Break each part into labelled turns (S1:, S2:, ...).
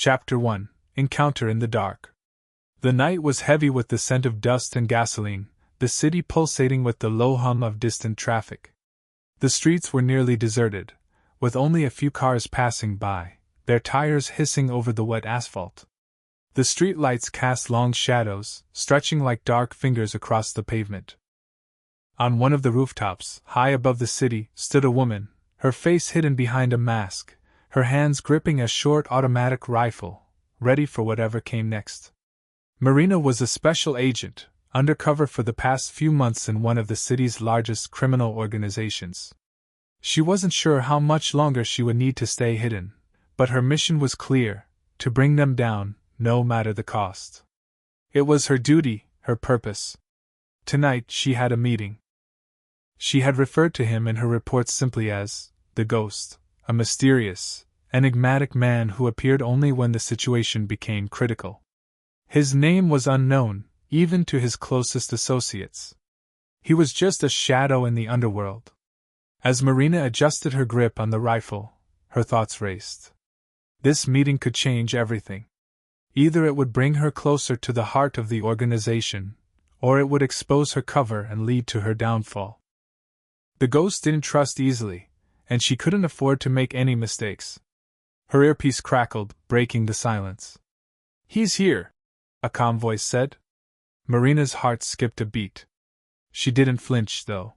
S1: Chapter 1: Encounter in the Dark. The night was heavy with the scent of dust and gasoline, the city pulsating with the low hum of distant traffic. The streets were nearly deserted, with only a few cars passing by, their tires hissing over the wet asphalt. The street lights cast long shadows, stretching like dark fingers across the pavement. On one of the rooftops, high above the city, stood a woman, her face hidden behind a mask, her hands gripping a short automatic rifle, ready for whatever came next. Marina was a special agent, undercover for the past few months in one of the city's largest criminal organizations. She wasn't sure how much longer she would need to stay hidden, but her mission was clear: to bring them down, no matter the cost. It was her duty, her purpose. Tonight she had a meeting. She had referred to him in her reports simply as the Ghost, a mysterious, enigmatic man who appeared only when the situation became critical. His name was unknown, even to his closest associates. He was just a shadow in the underworld. As Marina adjusted her grip on the rifle, her thoughts raced. This meeting could change everything. Either it would bring her closer to the heart of the organization, or it would expose her cover and lead to her downfall. The Ghost didn't trust easily, and she couldn't afford to make any mistakes. Her earpiece crackled, breaking the silence. "He's here," a calm voice said. Marina's heart skipped a beat. She didn't flinch, though.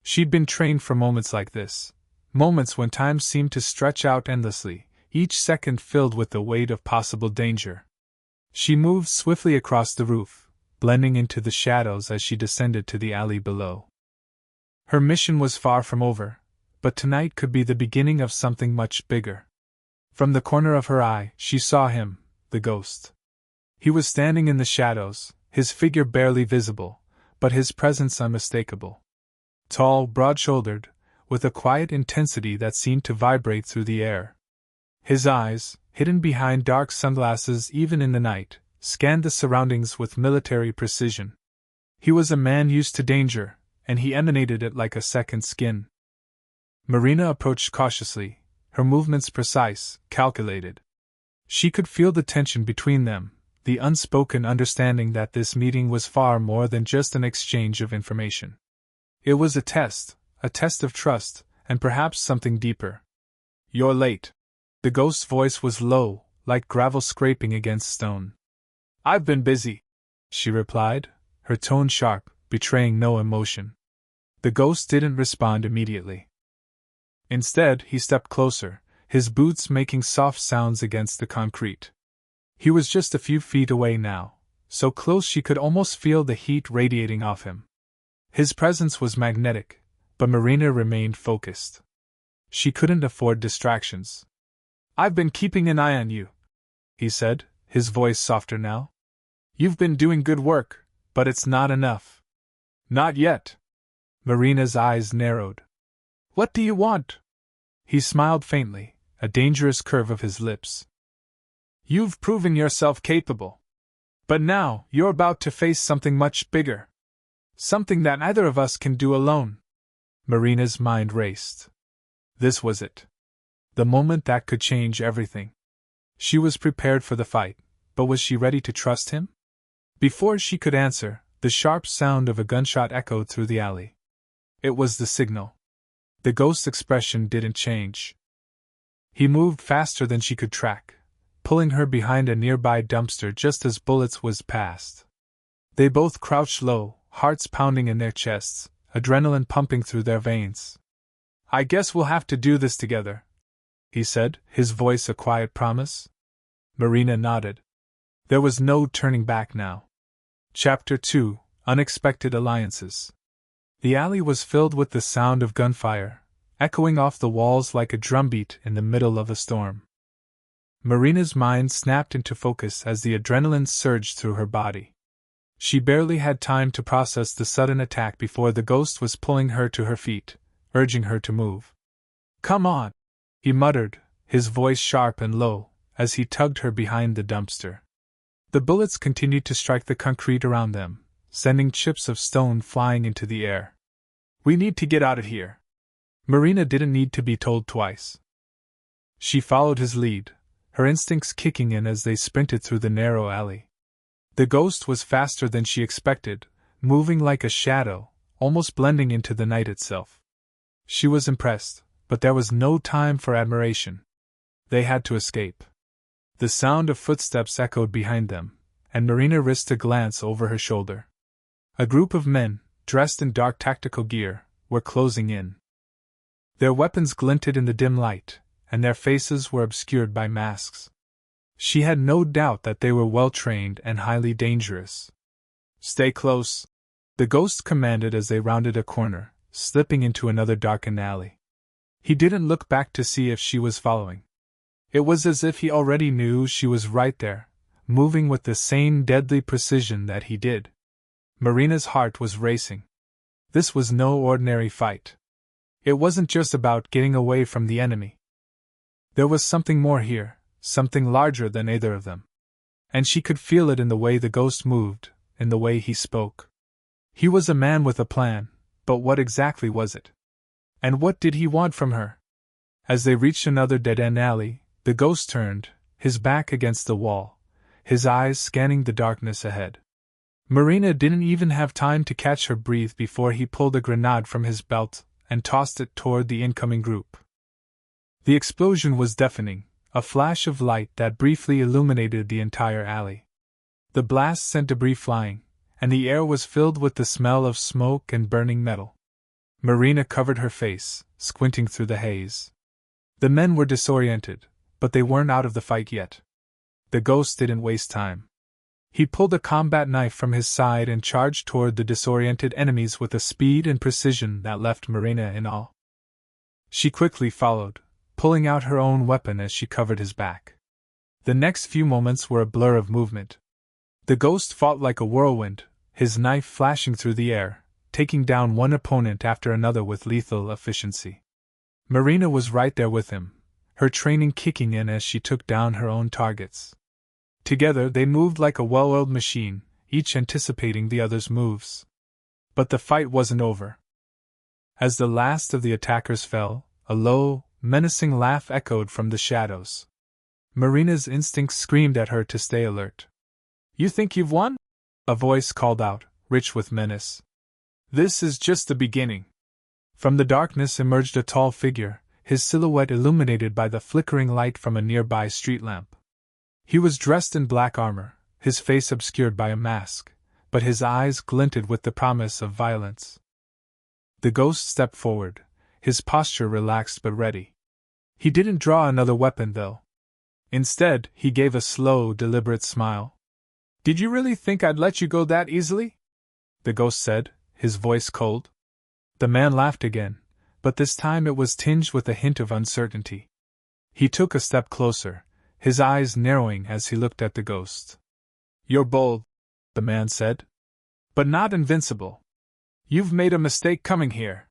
S1: She'd been trained for moments like this, moments when time seemed to stretch out endlessly, each second filled with the weight of possible danger. She moved swiftly across the roof, blending into the shadows as she descended to the alley below. Her mission was far from over, but tonight could be the beginning of something much bigger. From the corner of her eye, she saw him, the Ghost. He was standing in the shadows, his figure barely visible, but his presence unmistakable. Tall, broad-shouldered, with a quiet intensity that seemed to vibrate through the air. His eyes, hidden behind dark sunglasses even in the night, scanned the surroundings with military precision. He was a man used to danger, and he emanated it like a second skin. Marina approached cautiously, her movements precise, calculated. She could feel the tension between them, the unspoken understanding that this meeting was far more than just an exchange of information. It was a test of trust, and perhaps something deeper. "You're late." The Ghost's voice was low, like gravel scraping against stone. "I've been busy," she replied, her tone sharp, betraying no emotion. The Ghost didn't respond immediately. Instead, he stepped closer, his boots making soft sounds against the concrete. He was just a few feet away now, so close she could almost feel the heat radiating off him. His presence was magnetic, but Marina remained focused. She couldn't afford distractions. "I've been keeping an eye on you," he said, his voice softer now. "You've been doing good work, but it's not enough." "Not yet." Marina's eyes narrowed. "What do you want?" He smiled faintly, a dangerous curve of his lips. "You've proven yourself capable. But now, you're about to face something much bigger. Something that neither of us can do alone." Marina's mind raced. This was it. The moment that could change everything. She was prepared for the fight, but was she ready to trust him? Before she could answer, the sharp sound of a gunshot echoed through the alley. It was the signal. The Ghost's expression didn't change. He moved faster than she could track, pulling her behind a nearby dumpster just as bullets whizzed past. They both crouched low, hearts pounding in their chests, adrenaline pumping through their veins. "I guess we'll have to do this together," he said, his voice a quiet promise. Marina nodded. There was no turning back now. Chapter 2: Unexpected Alliances. The alley was filled with the sound of gunfire, echoing off the walls like a drumbeat in the middle of a storm. Marina's mind snapped into focus as the adrenaline surged through her body. She barely had time to process the sudden attack before the Ghost was pulling her to her feet, urging her to move. "Come on," he muttered, his voice sharp and low, as he tugged her behind the dumpster. The bullets continued to strike the concrete around them, sending chips of stone flying into the air. "We need to get out of here." Marina didn't need to be told twice. She followed his lead, her instincts kicking in as they sprinted through the narrow alley. The ghost was faster than she expected, moving like a shadow, almost blending into the night itself. She was impressed, but there was no time for admiration. They had to escape. The sound of footsteps echoed behind them, and Marina risked a glance over her shoulder. A group of men, dressed in dark tactical gear, were closing in. Their weapons glinted in the dim light, and their faces were obscured by masks. She had no doubt that they were well-trained and highly dangerous. "Stay close," the ghost commanded as they rounded a corner, slipping into another darkened alley. He didn't look back to see if she was following. It was as if he already knew she was right there, moving with the same deadly precision that he did. Marina's heart was racing. This was no ordinary fight. It wasn't just about getting away from the enemy. There was something more here, something larger than either of them. And she could feel it in the way the ghost moved, in the way he spoke. He was a man with a plan, but what exactly was it? And what did he want from her? As they reached another dead-end alley, the ghost turned, his back against the wall, his eyes scanning the darkness ahead. Marina didn't even have time to catch her breath before he pulled a grenade from his belt and tossed it toward the incoming group. The explosion was deafening, a flash of light that briefly illuminated the entire alley. The blast sent debris flying, and the air was filled with the smell of smoke and burning metal. Marina covered her face, squinting through the haze. The men were disoriented, but they weren't out of the fight yet. The ghost didn't waste time. He pulled a combat knife from his side and charged toward the disoriented enemies with a speed and precision that left Marina in awe. She quickly followed, pulling out her own weapon as she covered his back. The next few moments were a blur of movement. The ghost fought like a whirlwind, his knife flashing through the air, taking down one opponent after another with lethal efficiency. Marina was right there with him, her training kicking in as she took down her own targets. Together they moved like a well-oiled machine, each anticipating the other's moves. But the fight wasn't over. As the last of the attackers fell, a low, menacing laugh echoed from the shadows. Marina's instincts screamed at her to stay alert. "You think you've won?" a voice called out, rich with menace. "This is just the beginning." From the darkness emerged a tall figure, his silhouette illuminated by the flickering light from a nearby street lamp. He was dressed in black armor, his face obscured by a mask, but his eyes glinted with the promise of violence. The ghost stepped forward, his posture relaxed but ready. He didn't draw another weapon, though. Instead, he gave a slow, deliberate smile. "Did you really think I'd let you go that easily?" the ghost said, his voice cold. The man laughed again, but this time it was tinged with a hint of uncertainty. He took a step closer, his eyes narrowing as he looked at the ghost. "You're bold," the man said, "but not invincible. You've made a mistake coming here.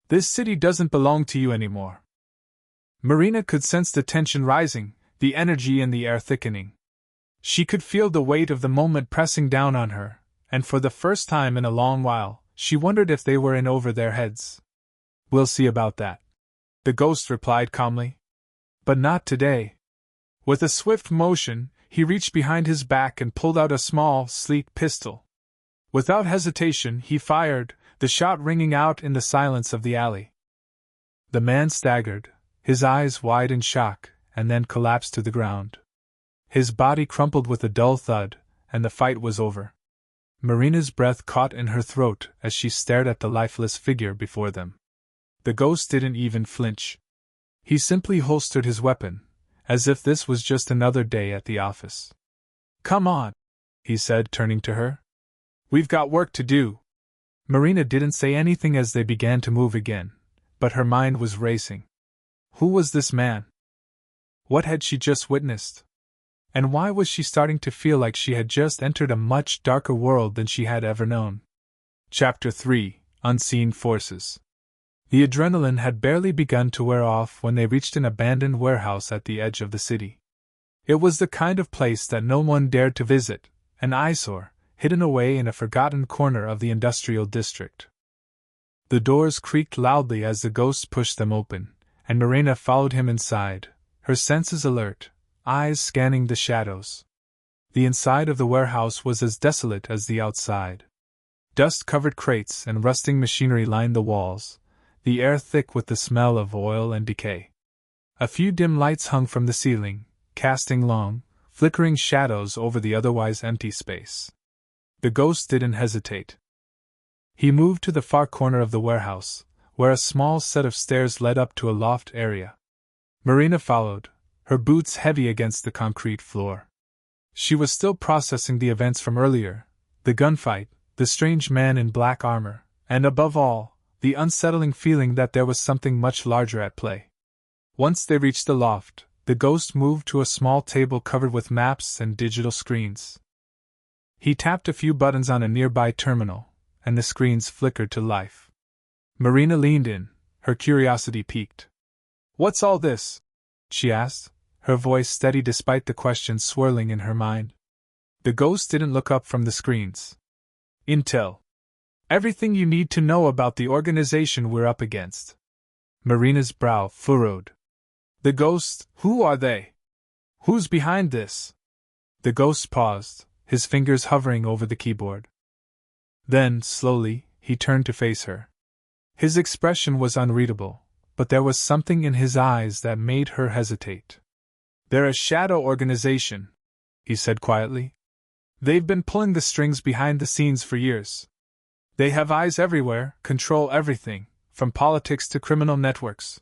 S1: This city doesn't belong to you anymore." Marina could sense the tension rising, the energy in the air thickening. She could feel the weight of the moment pressing down on her, and for the first time in a long while, she wondered if they were in over their heads. "We'll see about that," the ghost replied calmly. "But not today." With a swift motion, he reached behind his back and pulled out a small, sleek pistol. Without hesitation, he fired, the shot ringing out in the silence of the alley. The man staggered, his eyes wide in shock, and then collapsed to the ground. His body crumpled with a dull thud, and the fight was over. Marina's breath caught in her throat as she stared at the lifeless figure before them. The ghost didn't even flinch. He simply holstered his weapon, as if this was just another day at the office. "Come on," he said, turning to her. "We've got work to do." Marina didn't say anything as they began to move again, but her mind was racing. Who was this man? What had she just witnessed? And why was she starting to feel like she had just entered a much darker world than she had ever known? Chapter 3: Unseen Forces. The adrenaline had barely begun to wear off when they reached an abandoned warehouse at the edge of the city. It was the kind of place that no one dared to visit, an eyesore, hidden away in a forgotten corner of the industrial district. The doors creaked loudly as the ghost pushed them open, and Marina followed him inside, her senses alert, eyes scanning the shadows. The inside of the warehouse was as desolate as the outside. Dust-covered crates and rusting machinery lined the walls, the air thick with the smell of oil and decay. A few dim lights hung from the ceiling, casting long, flickering shadows over the otherwise empty space. The ghost didn't hesitate. He moved to the far corner of the warehouse, where a small set of stairs led up to a loft area. Marina followed, her boots heavy against the concrete floor. She was still processing the events from earlier, the gunfight, the strange man in black armor, and above all, the unsettling feeling that there was something much larger at play. Once they reached the loft, the ghost moved to a small table covered with maps and digital screens. He tapped a few buttons on a nearby terminal, and the screens flickered to life. Marina leaned in, her curiosity piqued. "What's all this?" she asked, her voice steady despite the questions swirling in her mind. The ghost didn't look up from the screens. "Intel. Everything you need to know about the organization we're up against." Marina's brow furrowed. "The ghost, who are they? Who's behind this?" The ghost paused, his fingers hovering over the keyboard. Then, slowly, he turned to face her. His expression was unreadable, but there was something in his eyes that made her hesitate. "They're a shadow organization," he said quietly. "They've been pulling the strings behind the scenes for years. They have eyes everywhere, control everything, from politics to criminal networks.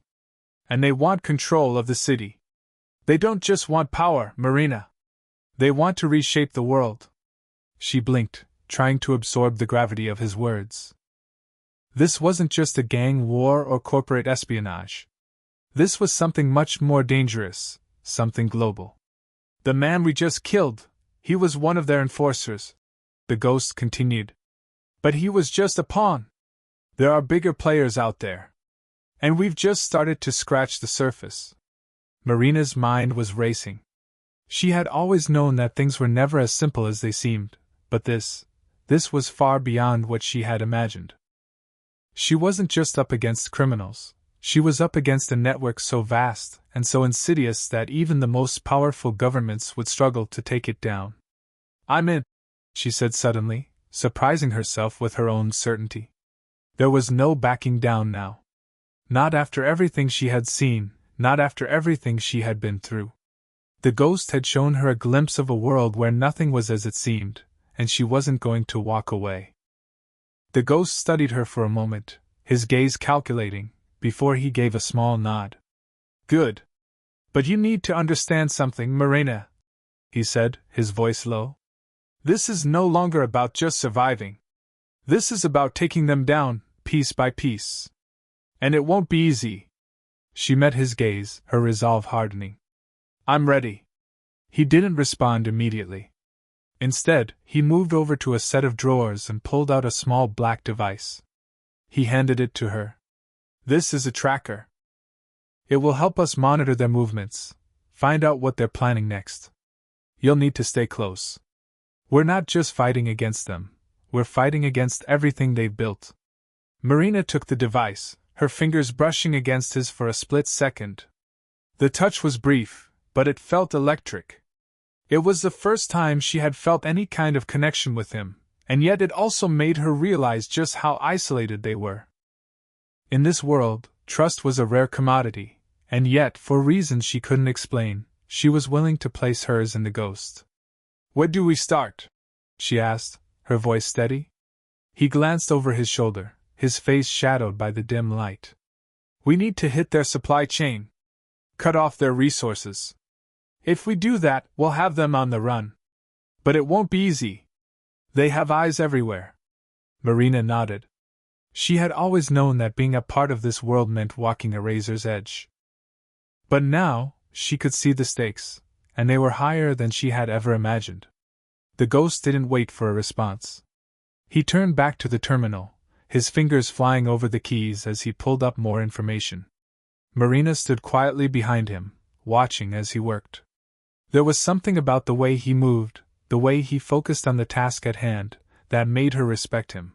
S1: And they want control of the city. They don't just want power, Marina. They want to reshape the world." She blinked, trying to absorb the gravity of his words. This wasn't just a gang war or corporate espionage. This was something much more dangerous, something global. "The man we just killed, he was one of their enforcers," the ghost continued. "But he was just a pawn. There are bigger players out there. And we've just started to scratch the surface." Marina's mind was racing. She had always known that things were never as simple as they seemed, but this was far beyond what she had imagined. She wasn't just up against criminals, she was up against a network so vast and so insidious that even the most powerful governments would struggle to take it down. "I'm in," she said suddenly, surprising herself with her own certainty. There was no backing down now. Not after everything she had seen, not after everything she had been through. The ghost had shown her a glimpse of a world where nothing was as it seemed, and she wasn't going to walk away. The ghost studied her for a moment, his gaze calculating, before he gave a small nod. "Good. But you need to understand something, Marina," he said, his voice low. "This is no longer about just surviving. This is about taking them down, piece by piece. And it won't be easy." She met his gaze, her resolve hardening. "I'm ready." He didn't respond immediately. Instead, he moved over to a set of drawers and pulled out a small black device. He handed it to her. "This is a tracker. It will help us monitor their movements, find out what they're planning next. You'll need to stay close. We're not just fighting against them, we're fighting against everything they've built." Marina took the device, her fingers brushing against his for a split second. The touch was brief, but it felt electric. It was the first time she had felt any kind of connection with him, and yet it also made her realize just how isolated they were. In this world, trust was a rare commodity, and yet, for reasons she couldn't explain, she was willing to place hers in the ghost. "Where do we start?" she asked, her voice steady. He glanced over his shoulder, his face shadowed by the dim light. "We need to hit their supply chain. Cut off their resources. If we do that, we'll have them on the run. But it won't be easy. They have eyes everywhere." Marina nodded. She had always known that being a part of this world meant walking a razor's edge. But now, she could see the stakes, and they were higher than she had ever imagined. The ghost didn't wait for a response. He turned back to the terminal, his fingers flying over the keys as he pulled up more information. Marina stood quietly behind him, watching as he worked. There was something about the way he moved, the way he focused on the task at hand, that made her respect him.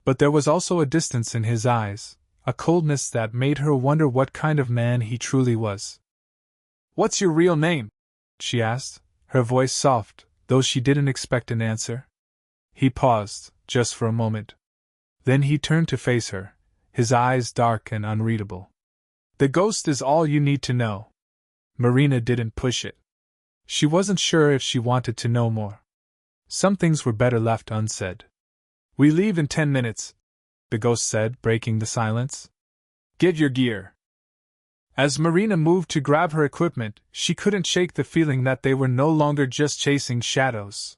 S1: But there was also a distance in his eyes, a coldness that made her wonder what kind of man he truly was. "What's your real name?" she asked, her voice soft, though she didn't expect an answer. He paused, just for a moment. Then he turned to face her, his eyes dark and unreadable. The ghost is all you need to know. Marina didn't push it. She wasn't sure if she wanted to know more. Some things were better left unsaid. We leave in 10 minutes, the ghost said, breaking the silence. Get your gear. As Marina moved to grab her equipment, she couldn't shake the feeling that they were no longer just chasing shadows.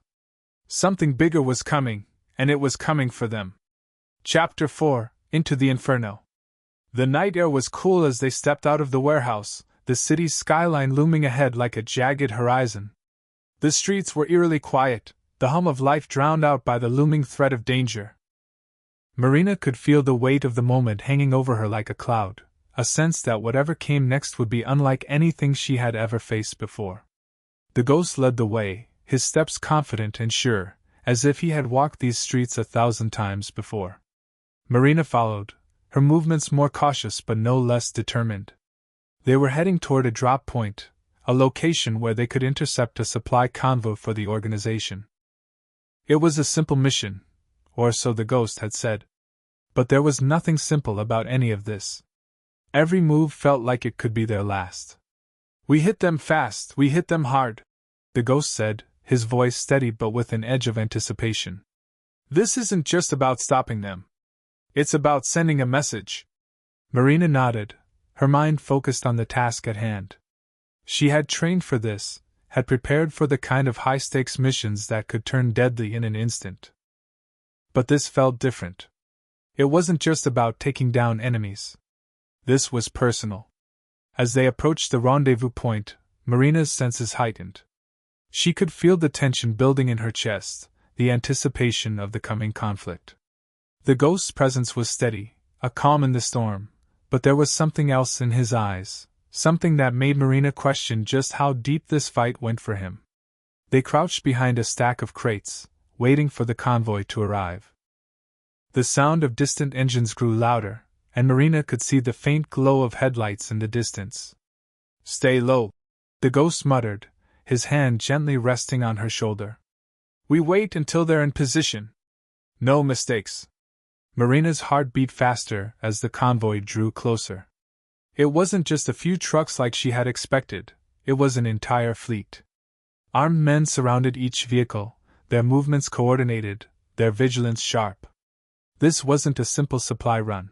S1: Something bigger was coming, and it was coming for them. Chapter 4: Into the Inferno. The night air was cool as they stepped out of the warehouse, the city's skyline looming ahead like a jagged horizon. The streets were eerily quiet, the hum of life drowned out by the looming threat of danger. Marina could feel the weight of the moment hanging over her like a cloud, a sense that whatever came next would be unlike anything she had ever faced before. The ghost led the way, his steps confident and sure, as if he had walked these streets 1,000 times before. Marina followed, her movements more cautious but no less determined. They were heading toward a drop point, a location where they could intercept a supply convoy for the organization. It was a simple mission, or so the ghost had said. But there was nothing simple about any of this. Every move felt like it could be their last. We hit them fast, we hit them hard, the ghost said, his voice steady but with an edge of anticipation. This isn't just about stopping them. It's about sending a message. Marina nodded, her mind focused on the task at hand. She had trained for this, had prepared for the kind of high-stakes missions that could turn deadly in an instant. But this felt different. It wasn't just about taking down enemies. This was personal. As they approached the rendezvous point, Marina's senses heightened. She could feel the tension building in her chest, the anticipation of the coming conflict. The ghost's presence was steady, a calm in the storm, but there was something else in his eyes, something that made Marina question just how deep this fight went for him. They crouched behind a stack of crates, waiting for the convoy to arrive. The sound of distant engines grew louder, and Marina could see the faint glow of headlights in the distance. Stay low, the ghost muttered, his hand gently resting on her shoulder. We wait until they're in position. No mistakes. Marina's heart beat faster as the convoy drew closer. It wasn't just a few trucks like she had expected, it was an entire fleet. Armed men surrounded each vehicle, their movements coordinated, their vigilance sharp. This wasn't a simple supply run.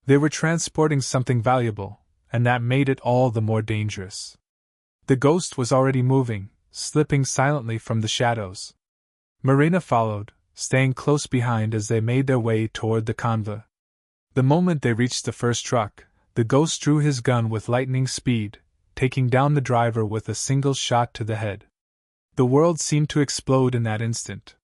S1: They were transporting something valuable, and that made it all the more dangerous. The ghost was already moving, slipping silently from the shadows. Marina followed, staying close behind as they made their way toward the convoy. The moment they reached the first truck, the ghost drew his gun with lightning speed, taking down the driver with a single shot to the head. The world seemed to explode in that instant.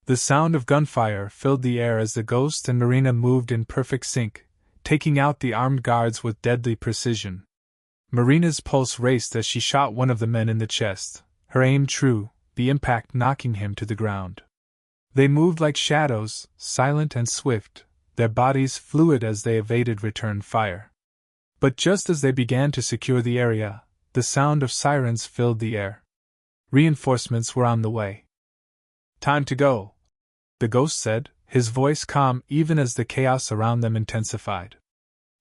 S1: The sound of gunfire filled the air as the ghost and Marina moved in perfect sync, taking out the armed guards with deadly precision. Marina's pulse raced as she shot one of the men in the chest, her aim true, the impact knocking him to the ground. They moved like shadows, silent and swift, their bodies fluid as they evaded return fire. But just as they began to secure the area, the sound of sirens filled the air. Reinforcements were on the way. Time to go, the ghost said, his voice calm even as the chaos around them intensified.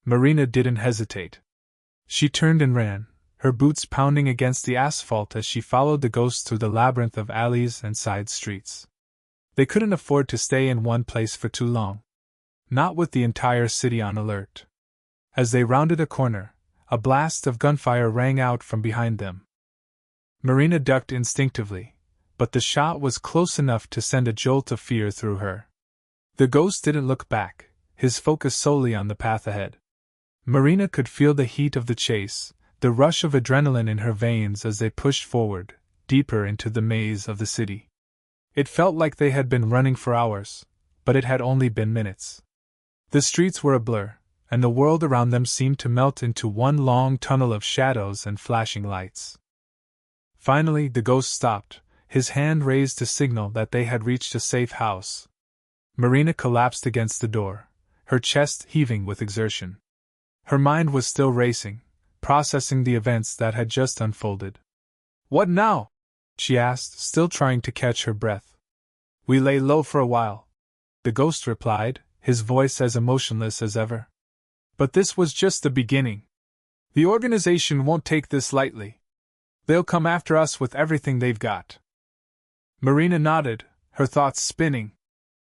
S1: Marina didn't hesitate. She turned and ran, her boots pounding against the asphalt as she followed the ghost through the labyrinth of alleys and side streets. They couldn't afford to stay in one place for too long. Not with the entire city on alert. As they rounded a corner, a blast of gunfire rang out from behind them. Marina ducked instinctively, but the shot was close enough to send a jolt of fear through her. The ghost didn't look back, his focus solely on the path ahead. Marina could feel the heat of the chase, the rush of adrenaline in her veins as they pushed forward, deeper into the maze of the city. It felt like they had been running for hours, but it had only been minutes. The streets were a blur, and the world around them seemed to melt into one long tunnel of shadows and flashing lights. Finally, the ghost stopped, his hand raised to signal that they had reached a safe house. Marina collapsed against the door, her chest heaving with exertion. Her mind was still racing, processing the events that had just unfolded. What now? She asked, still trying to catch her breath. We lay low for a while, the ghost replied, his voice as emotionless as ever. But this was just the beginning. The organization won't take this lightly. They'll come after us with everything they've got. Marina nodded, her thoughts spinning.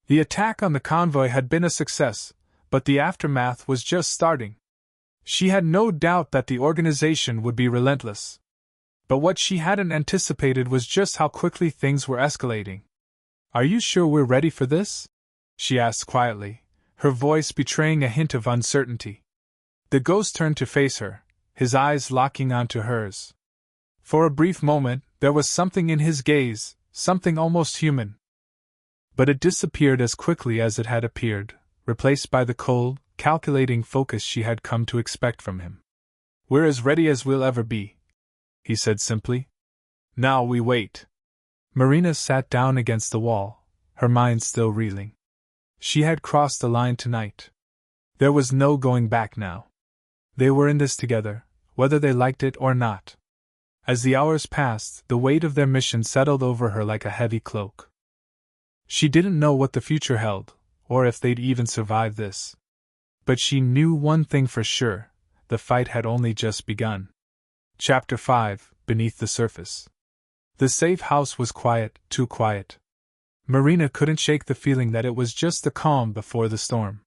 S1: The attack on the convoy had been a success, but the aftermath was just starting. She had no doubt that the organization would be relentless. But what she hadn't anticipated was just how quickly things were escalating. Are you sure we're ready for this? She asked quietly, her voice betraying a hint of uncertainty. The ghost turned to face her, his eyes locking onto hers. For a brief moment, there was something in his gaze, something almost human. But it disappeared as quickly as it had appeared, replaced by the cold, calculating focus she had come to expect from him. We're as ready as we'll ever be, he said simply. Now we wait. Marina sat down against the wall, her mind still reeling. She had crossed the line tonight. There was no going back now. They were in this together, whether they liked it or not. As the hours passed, the weight of their mission settled over her like a heavy cloak. She didn't know what the future held, or if they'd even survive this. But she knew one thing for sure, the fight had only just begun. Chapter 5, Beneath the Surface. The safe house was quiet, too quiet. Marina couldn't shake the feeling that it was just the calm before the storm.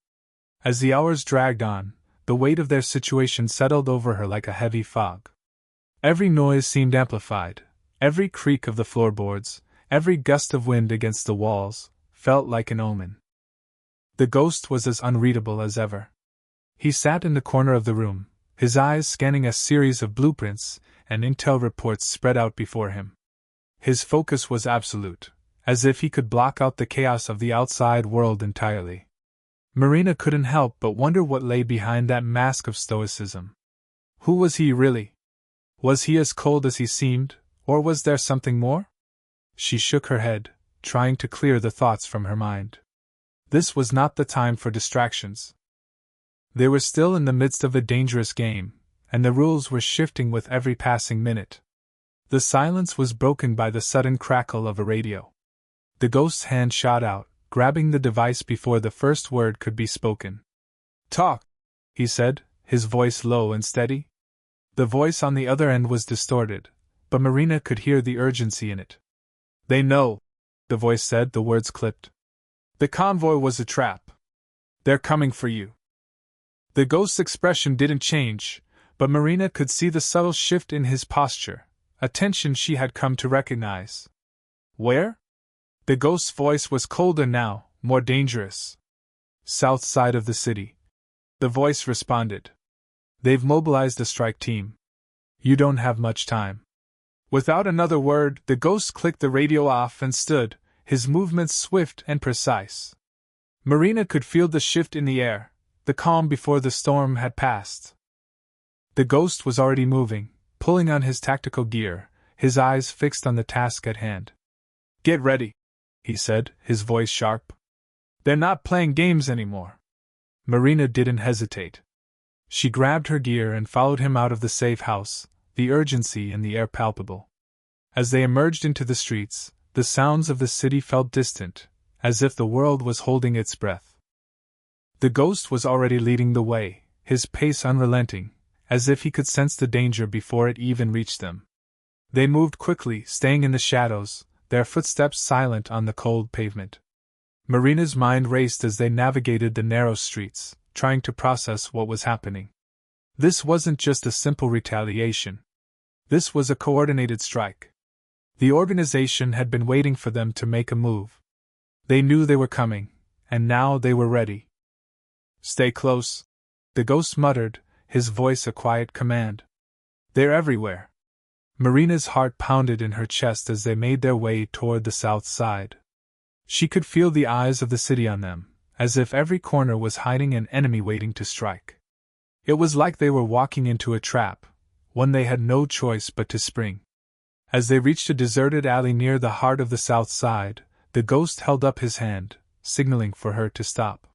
S1: As the hours dragged on, the weight of their situation settled over her like a heavy fog. Every noise seemed amplified, every creak of the floorboards, every gust of wind against the walls, felt like an omen. The ghost was as unreadable as ever. He sat in the corner of the room, his eyes scanning a series of blueprints and intel reports spread out before him. His focus was absolute, as if he could block out the chaos of the outside world entirely. Marina couldn't help but wonder what lay behind that mask of stoicism. Who was he really? Was he as cold as he seemed, or was there something more? She shook her head, trying to clear the thoughts from her mind. This was not the time for distractions. They were still in the midst of a dangerous game, and the rules were shifting with every passing minute. The silence was broken by the sudden crackle of a radio. The ghost's hand shot out, grabbing the device before the first word could be spoken. Talk, he said, his voice low and steady. The voice on the other end was distorted, but Marina could hear the urgency in it. They know, the voice said, the words clipped. The convoy was a trap. They're coming for you. The ghost's expression didn't change, but Marina could see the subtle shift in his posture, a tension she had come to recognize. Where? The ghost's voice was colder now, more dangerous. South side of the city. The voice responded. They've mobilized a strike team. You don't have much time. Without another word, the ghost clicked the radio off and stood, his movements swift and precise. Marina could feel the shift in the air, the calm before the storm had passed. The ghost was already moving, pulling on his tactical gear, his eyes fixed on the task at hand. Get ready, he said, his voice sharp. They're not playing games anymore. Marina didn't hesitate. She grabbed her gear and followed him out of the safe house, the urgency in the air palpable. As they emerged into the streets, the sounds of the city felt distant, as if the world was holding its breath. The ghost was already leading the way, his pace unrelenting, as if he could sense the danger before it even reached them. They moved quickly, staying in the shadows, their footsteps silent on the cold pavement. Marina's mind raced as they navigated the narrow streets, trying to process what was happening. This wasn't just a simple retaliation. This was a coordinated strike. The organization had been waiting for them to make a move. They knew they were coming, and now they were ready. Stay close, the ghost muttered, his voice a quiet command. They're everywhere. Marina's heart pounded in her chest as they made their way toward the south side. She could feel the eyes of the city on them, as if every corner was hiding an enemy waiting to strike. It was like they were walking into a trap, one they had no choice but to spring. As they reached a deserted alley near the heart of the south side, the ghost held up his hand, signaling for her to stop.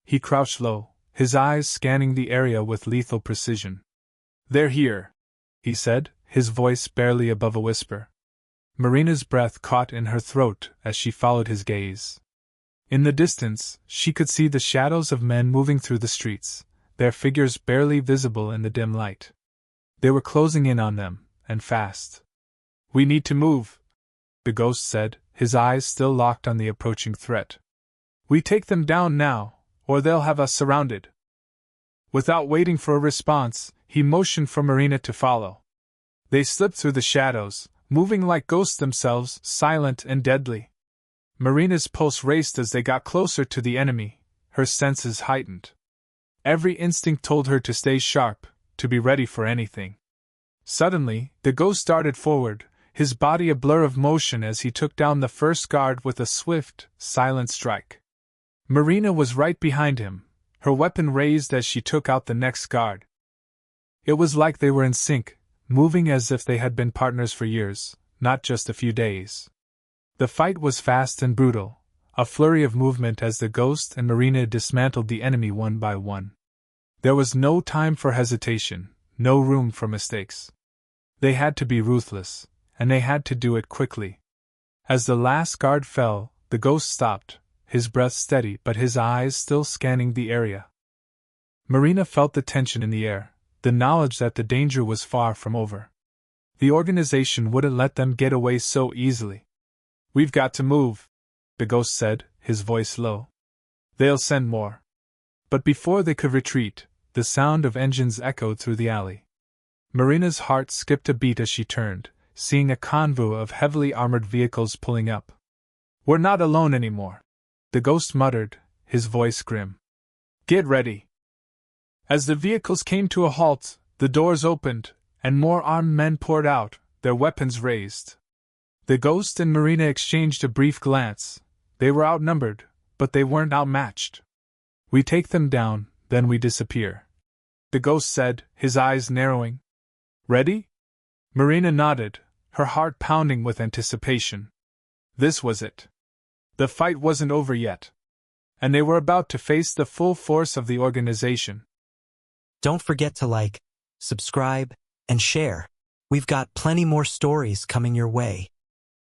S1: He crouched low, his eyes scanning the area with lethal precision. They're here, he said, his voice barely above a whisper. Marina's breath caught in her throat as she followed his gaze. In the distance, she could see the shadows of men moving through the streets, their figures barely visible in the dim light. They were closing in on them, and fast. "We need to move," the ghost said, his eyes still locked on the approaching threat. "We take them down now, or they'll have us surrounded." Without waiting for a response, he motioned for Marina to follow. They slipped through the shadows, moving like ghosts themselves, silent and deadly. Marina's pulse raced as they got closer to the enemy, her senses heightened. Every instinct told her to stay sharp, to be ready for anything. Suddenly, the ghost darted forward, his body a blur of motion as he took down the first guard with a swift, silent strike. Marina was right behind him, her weapon raised as she took out the next guard. It was like they were in sync, moving as if they had been partners for years, not just a few days. The fight was fast and brutal, a flurry of movement as the ghost and Marina dismantled the enemy one by one. There was no time for hesitation, no room for mistakes. They had to be ruthless, and they had to do it quickly. As the last guard fell, the ghost stopped, his breath steady but his eyes still scanning the area. Marina felt the tension in the air, the knowledge that the danger was far from over. The organization wouldn't let them get away so easily. "We've got to move," the ghost said, his voice low. "They'll send more." But before they could retreat, the sound of engines echoed through the alley. Marina's heart skipped a beat as she turned, seeing a convoy of heavily armored vehicles pulling up. "We're not alone anymore," the ghost muttered, his voice grim. "Get ready." As the vehicles came to a halt, the doors opened, and more armed men poured out, their weapons raised. The ghost and Marina exchanged a brief glance. They were outnumbered, but they weren't outmatched. "We take them down, then we disappear," the ghost said, his eyes narrowing. "Ready?" Marina nodded, her heart pounding with anticipation. This was it. The fight wasn't over yet, and they were about to face the full force of the organization.
S2: Don't forget to like, subscribe, and share. We've got plenty more stories coming your way.